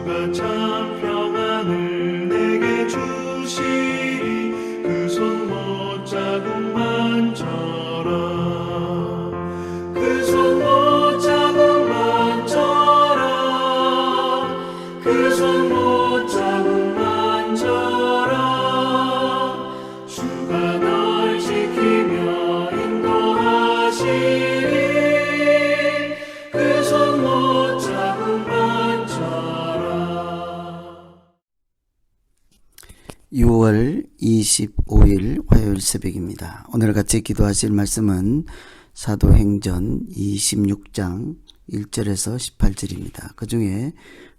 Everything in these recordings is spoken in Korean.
주가 참 평안을 내게 주시리. 그 손 못자국만 져라. 그 손 못자국만 져라. 그 손 못자국만 져라. 주가 널 지키며 인도하시리. 그 손 못자국만 져라. 6월 25일 화요일 새벽입니다. 오늘 같이 기도하실 말씀은 사도행전 26장 1절에서 18절입니다. 그 중에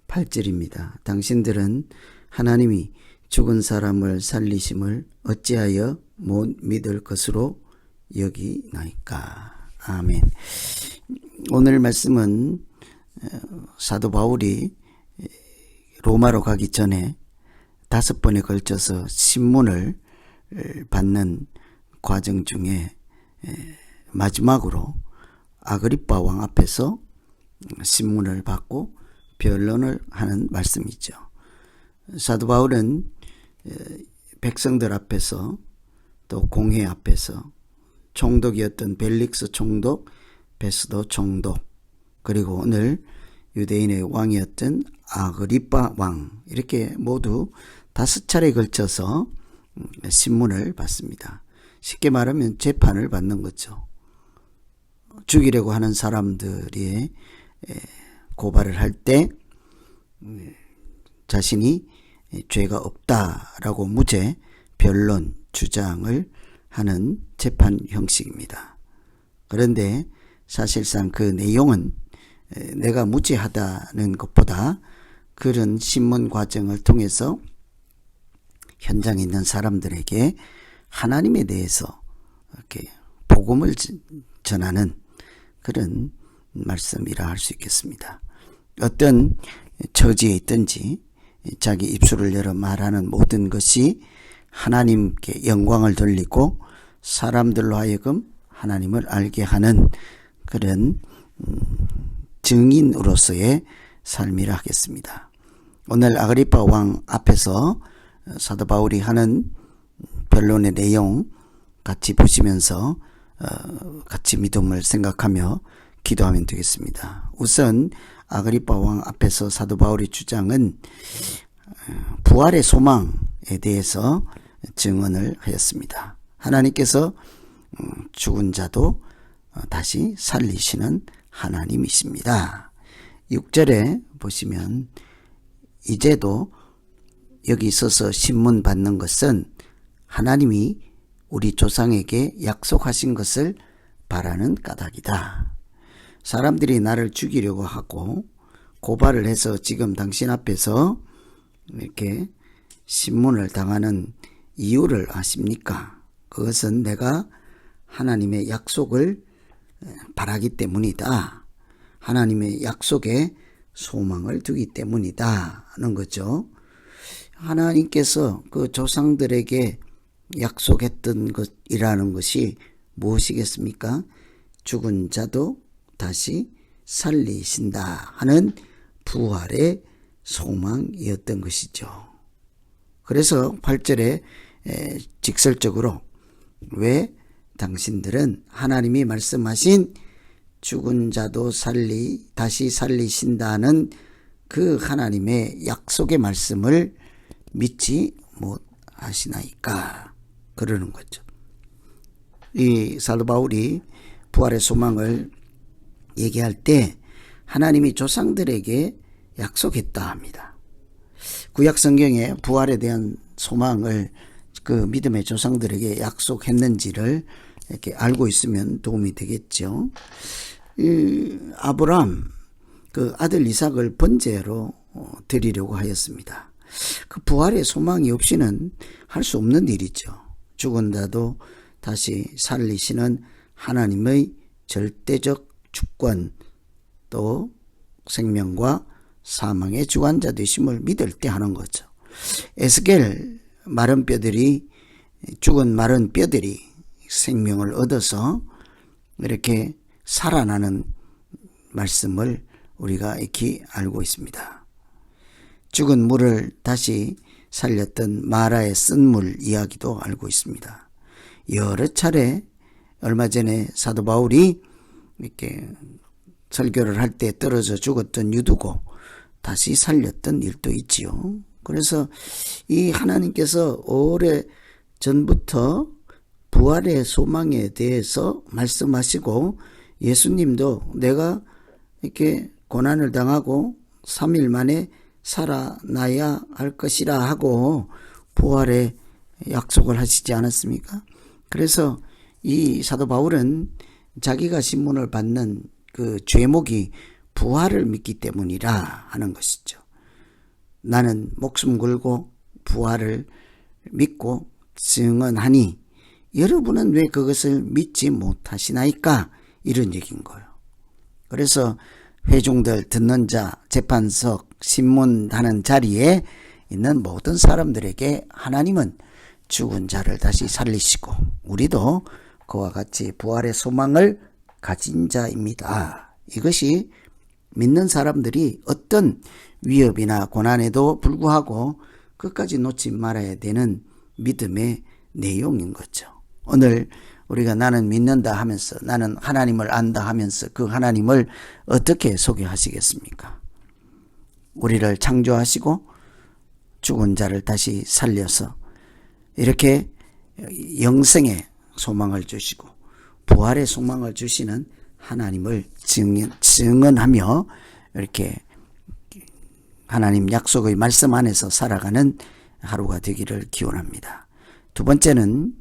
8절입니다. 당신들은 하나님이 죽은 사람을 살리심을 어찌하여 못 믿을 것으로 여기나이까. 아멘. 오늘 말씀은 사도 바울이 로마로 가기 전에 5번에 걸쳐서 신문을 받는 과정 중에 마지막으로 아그리빠 왕 앞에서 신문을 받고 변론을 하는 말씀이죠. 사도 바울은 백성들 앞에서 또 공회 앞에서 총독이었던 벨릭스 총독, 베스도 총독, 그리고 오늘 유대인의 왕이었던 아그리빠 왕, 이렇게 모두 5차례에 걸쳐서 신문을 받습니다. 쉽게 말하면 재판을 받는 거죠. 죽이려고 하는 사람들이 고발을 할 때 자신이 죄가 없다라고 무죄 변론 주장을 하는 재판 형식입니다. 그런데 사실상 그 내용은 내가 무죄하다는 것보다 그런 신문 과정을 통해서 현장에 있는 사람들에게 하나님에 대해서 이렇게 복음을 전하는 그런 말씀이라 할 수 있겠습니다. 어떤 처지에 있든지 자기 입술을 열어 말하는 모든 것이 하나님께 영광을 돌리고 사람들로 하여금 하나님을 알게 하는 그런 증인으로서의 삶이라 하겠습니다. 오늘 아그리빠 왕 앞에서 사도 바울이 하는 변론의 내용 같이 보시면서 같이 믿음을 생각하며 기도하면 되겠습니다. 우선 아그리빠 왕 앞에서 사도 바울의 주장은 부활의 소망에 대해서 증언을 하였습니다. 하나님께서 죽은 자도 다시 살리시는 하나님이십니다. 6절에 보시면 이제도 여기 있어서 신문 받는 것은 하나님이 우리 조상에게 약속하신 것을 바라는 까닭이다. 사람들이 나를 죽이려고 하고 고발을 해서 지금 당신 앞에서 이렇게 신문을 당하는 이유를 아십니까? 그것은 내가 하나님의 약속을 바라기 때문이다. 하나님의 약속에 소망을 두기 때문이다 하는 거죠. 하나님께서 그 조상들에게 약속했던 것이라는 것이 무엇이겠습니까? 죽은 자도 다시 살리신다 하는 부활의 소망이었던 것이죠. 그래서 8절에 직설적으로 왜 당신들은 하나님이 말씀하신 죽은 자도 다시 살리신다는 그 하나님의 약속의 말씀을 믿지 못하시나이까 그러는 거죠. 이 사도 바울이 부활의 소망을 얘기할 때 하나님이 조상들에게 약속했다 합니다. 구약 성경에 부활에 대한 소망을 그 믿음의 조상들에게 약속했는지를 이렇게 알고 있으면 도움이 되겠죠. 아브라함 그 아들 이삭을 번제로 드리려고 하였습니다. 그 부활의 소망이 없이는 할 수 없는 일이죠. 죽은 자도 다시 살리시는 하나님의 절대적 주권, 또 생명과 사망의 주관자 되심을 믿을 때 하는 거죠. 에스겔 마른 뼈들이, 죽은 마른 뼈들이 생명을 얻어서 이렇게 살아나는 말씀을 우리가 익히 알고 있습니다. 죽은 물을 다시 살렸던 마라의 쓴물 이야기도 알고 있습니다. 여러 차례 얼마 전에 사도 바울이 이렇게 설교를 할 때 떨어져 죽었던 유두고 다시 살렸던 일도 있지요. 그래서 이 하나님께서 오래 전부터 부활의 소망에 대해서 말씀하시고 예수님도 내가 이렇게 고난을 당하고 3일 만에 살아나야 할 것이라 하고 부활의 약속을 하시지 않았습니까? 그래서 이 사도 바울은 자기가 신문을 받는 그 죄목이 부활을 믿기 때문이라 하는 것이죠. 나는 목숨 걸고 부활을 믿고 증언하니 여러분은 왜 그것을 믿지 못하시나이까? 이런 얘기인 거예요. 그래서 회중들, 듣는 자, 재판석, 신문하는 자리에 있는 모든 사람들에게 하나님은 죽은 자를 다시 살리시고 우리도 그와 같이 부활의 소망을 가진 자입니다. 이것이 믿는 사람들이 어떤 위협이나 고난에도 불구하고 끝까지 놓지 말아야 되는 믿음의 내용인 거죠. 오늘 우리가 나는 믿는다 하면서 나는 하나님을 안다 하면서 그 하나님을 어떻게 소개하시겠습니까? 우리를 창조하시고 죽은 자를 다시 살려서 이렇게 영생의 소망을 주시고 부활의 소망을 주시는 하나님을 증언하며 이렇게 하나님 약속의 말씀 안에서 살아가는 하루가 되기를 기원합니다. 두 번째는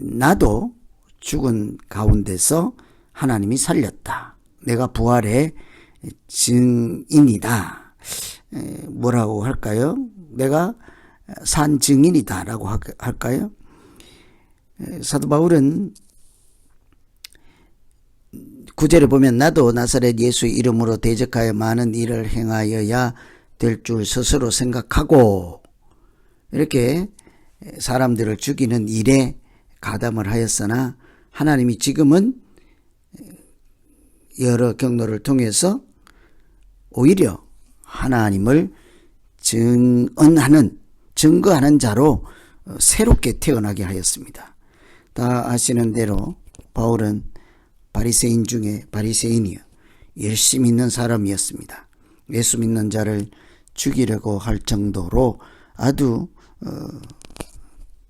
나도 죽은 가운데서 하나님이 살렸다. 내가 부활의 증인이다. 뭐라고 할까요? 내가 산 증인이다 라고 할까요? 사도 바울은 9절에 보면 나도 나사렛 예수의 이름으로 대적하여 많은 일을 행하여야 될 줄 스스로 생각하고 이렇게 사람들을 죽이는 일에 가담을 하였으나 하나님이 지금은 여러 경로를 통해서 오히려 하나님을 증거하는 자로 새롭게 태어나게 하였습니다. 다 아시는 대로 바울은 바리새인 중에 바리새인이요 열심히 있는 사람이었습니다. 예수 믿는 자를 죽이려고 할 정도로 아주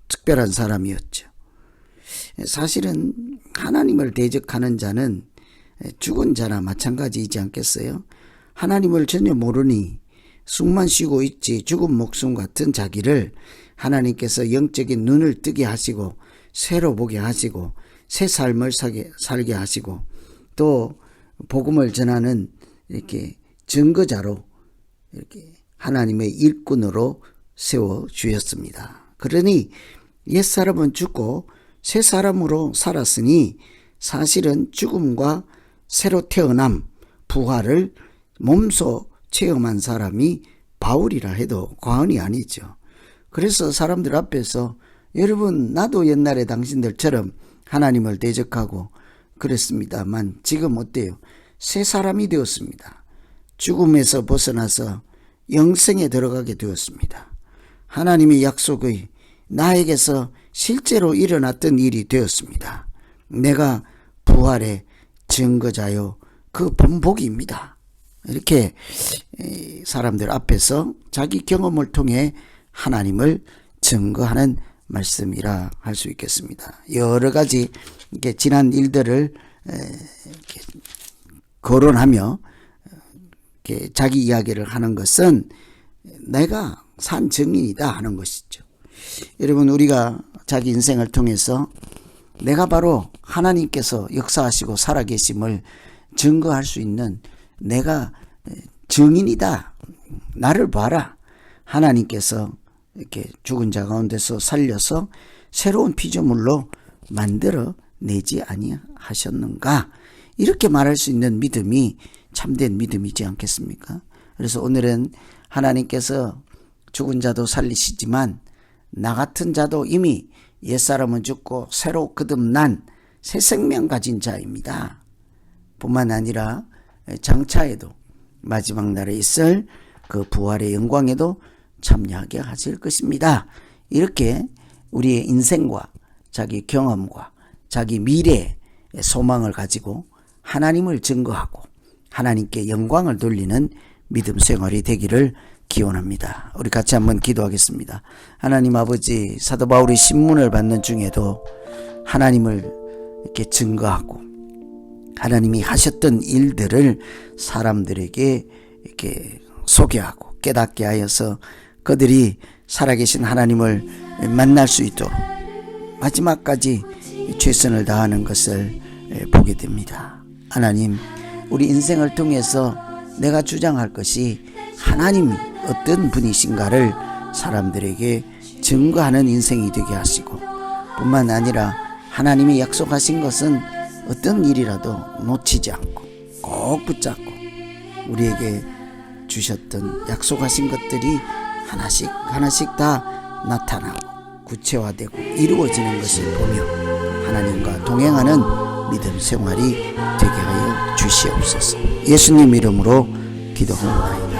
특별한 사람이었죠. 사실은 하나님을 대적하는 자는 죽은 자나 마찬가지이지 않겠어요? 하나님을 전혀 모르니 숨만 쉬고 있지 죽은 목숨 같은 자기를 하나님께서 영적인 눈을 뜨게 하시고 새로 보게 하시고 새 삶을 살게 하시고 또 복음을 전하는 이렇게 증거자로 이렇게 하나님의 일꾼으로 세워 주셨습니다. 그러니 옛사람은 죽고 새 사람으로 살았으니 사실은 죽음과 새로 태어남, 부활을 몸소 체험한 사람이 바울이라 해도 과언이 아니죠. 그래서 사람들 앞에서 여러분 나도 옛날에 당신들처럼 하나님을 대적하고 그랬습니다만 지금 어때요? 새 사람이 되었습니다. 죽음에서 벗어나서 영생에 들어가게 되었습니다. 하나님의 약속의 나에게서 실제로 일어났던 일이 되었습니다. 내가 부활의 증거자요 그 본보기입니다. 이렇게 사람들 앞에서 자기 경험을 통해 하나님을 증거하는 말씀이라 할 수 있겠습니다. 여러 가지 이렇게 지난 일들을 이렇게 거론하며 이렇게 자기 이야기를 하는 것은 내가 산 증인이다 하는 것이죠. 여러분 우리가 자기 인생을 통해서 내가 바로 하나님께서 역사하시고 살아계심을 증거할 수 있는 내가 증인이다. 나를 봐라. 하나님께서 이렇게 죽은 자 가운데서 살려서 새로운 피조물로 만들어 내지 아니하셨는가? 이렇게 말할 수 있는 믿음이 참된 믿음이지 않겠습니까? 그래서 오늘은 하나님께서 죽은 자도 살리시지만 나 같은 자도 이미 옛사람은 죽고 새로 거듭난 새 생명 가진 자입니다. 뿐만 아니라 장차에도 마지막 날에 있을 그 부활의 영광에도 참여하게 하실 것입니다. 이렇게 우리의 인생과 자기 경험과 자기 미래의 소망을 가지고 하나님을 증거하고 하나님께 영광을 돌리는 믿음 생활이 되기를 기원합니다. 우리 같이 한번 기도하겠습니다. 하나님 아버지, 사도 바울이 신문을 받는 중에도 하나님을 이렇게 증거하고 하나님이 하셨던 일들을 사람들에게 이렇게 소개하고 깨닫게 하여서 그들이 살아계신 하나님을 만날 수 있도록 마지막까지 최선을 다하는 것을 보게 됩니다. 하나님, 우리 인생을 통해서 내가 주장할 것이 하나님이 어떤 분이신가를 사람들에게 증거하는 인생이 되게 하시고, 뿐만 아니라 하나님이 약속하신 것은 어떤 일이라도 놓치지 않고 꼭 붙잡고 우리에게 주셨던 약속하신 것들이 하나씩 하나씩 다 나타나고 구체화되고 이루어지는 것을 보며 하나님과 동행하는 믿음 생활이 되게 하여 주시옵소서. 예수님 이름으로 기도합니다.